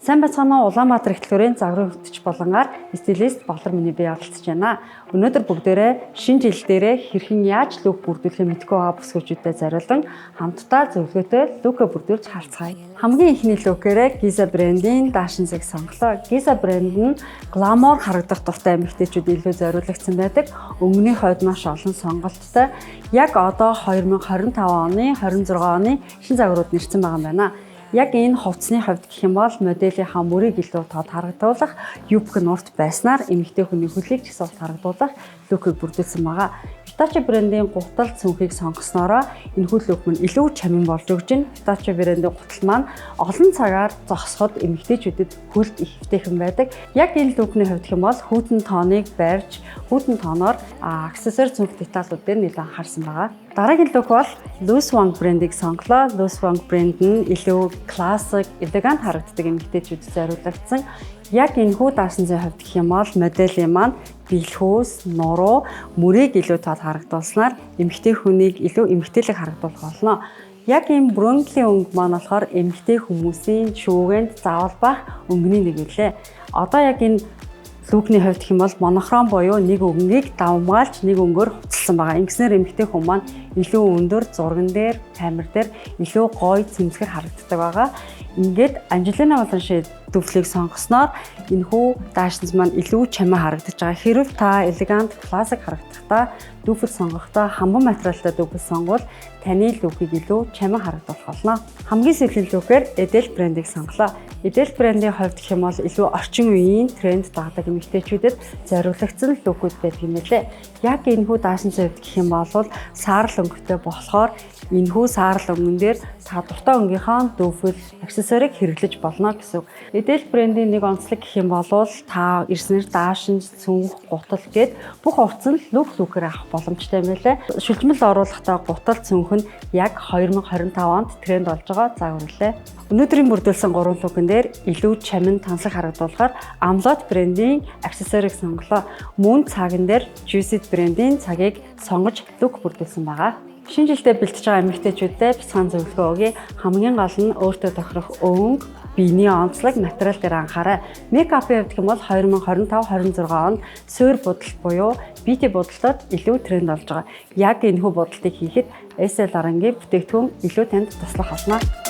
Сайн байцгаана уу, Улаанбаатар их төлөөрийн загварын хөтөч болонгаар стилист Болор миний бие оролцож байна. Өнөөдөр бүгдээрээ шинэ жил дээрээ хэрхэн яаж лук бүрдүүлэхээ мэдгүй байгаа бүсгүүчүүдэд зориулан хамтдаа зөвлөгөөтэй лукээ бүрдүүлж харцгаая. Хамгийн ихний лукээрээ Giza брендийн даашин зэг сонголоо. Giza брэнд нь гламор харагдах дуртай эмэгтэйчүүд илүү зориулагдсан байдаг. Өнгөний хувьд маш олон сонголттой. Яг одоо 2025 оны 26 оны шинэ загварууд нэрсэн байгаа юм байна. Яг энэ хувцсны хувьд гэх юм бол моделийнхаа мөрийг илүү тод харагдуулах, юбк нь урт байснаар эмэгтэй хүний хөлийг ч гэсэн урт харагдуулах лукийг бүрдүүлсэн байгаа. Hitachi брендийн гутал цүнхийг сонгоснороо энэхүү лук нь илүү чамин болж өгч байна. Hitachi брендийн гутал маань олон цагаар зогсоход эмэгтэйчүүдэд хөлд их хэвтэйхэн байдаг. Яг энэ лукны хувьд гэх юм бол хүйтэн тооныг барьж, хүйтэн тооноор аксессуар цүнх деталууд дээр нэлээд анхаарсан байгаа. Дараагийн лук бол Loose Wang брендийг сонголоо. Loose Wang брэнд нь илүү классик, элегант харагддаг эмэгтэйчүүдэд зориулагдсан. Яг энэхүү даасан зэний хувьд гэх юм бол моделийн маань бэлхүүс, нуруу, мөрийг илүү тод харагдуулснаар эмэгтэй хүнийг илүү эмэгтэйлэг харагдуулах болно. Яг энэ брендлийн өнгө маань болохоор эмэгтэй хүмүүсийн шүүгэнд заавал бах өнгөний нэг үлээ. Одоо яг энэ лукны хувьд гэх юм бол монохром буюу нэг өнгөнийг давмгаалж нэг өнгөөр хуцалсан байгаа. Ингэснээр эмэгтэй хүн маань илүү өндөр зурган дээр, камер дээр илүү гоё цэмцгэр харагддаг байгаа. Ингээд Angelina Jolie дүвлийг сонгосноор энэхүү даашинз маань илүү чамаа харагдаж байгаа. Хэрв та элегант, классик харагдахдаа дүвэл сонгохдоо хамбан материалтай дүвэл сонгвол таны лукийг илүү чамаа харагдуулах болно. Хамгийн сүүлийн лукээр Edel брендийг сонголоо. Edel брендийн хувьд гэх юм бол илүү орчин үеийн тренд дагдаг эмэгтэйчүүдэд зориулагдсан лукүүд байдаг юм лээ. Яг энэхүү даашинзын хувьд гэх юм бол саарл өнгөтэй болохоор энэхүү саарл өнгөн дээр та дуртай өнгийнхаа дүвэл, аксессуарыг хэрэглэж болно гэсэн үг. Edel брендийн нэг онцлог гэх юм бол та ирснээр даашинз, цүнх, гутал гээд бүх хувцас нь лукээр авах боломжтой юм лээ. Шүлжмэл оруулахдаа гутал цүнх нь яг 2025 онд тренд болж байгаа загвар лээ. Өнөөдрийн бүрдүүлсэн 3 лукн дээр илүү чамин тансаг харагдуулахаар Amlot брендийн аксессуарыг сонголоо. Мөн цаган дээр Juicy брендийн цагийг сонгож лук бүрдүүлсэн байгаа. Шинэ жилдээ бэлтэж байгаа эмэгтэйчүүдэд бяцхан зөвлөгөө өгье. Хамгийн гол нь өөртөө тохирох өнгө, биений онцлог, материал дээр анхаарай. Мейкапын хувьд бол 2025-26 онд суур будал буюу beauty будалтууд илүү тренд болж байгаа. Яг энэхүү будалтыг хийхэд SL Orange бүтээгдэхүүн илүү танд туслах болно.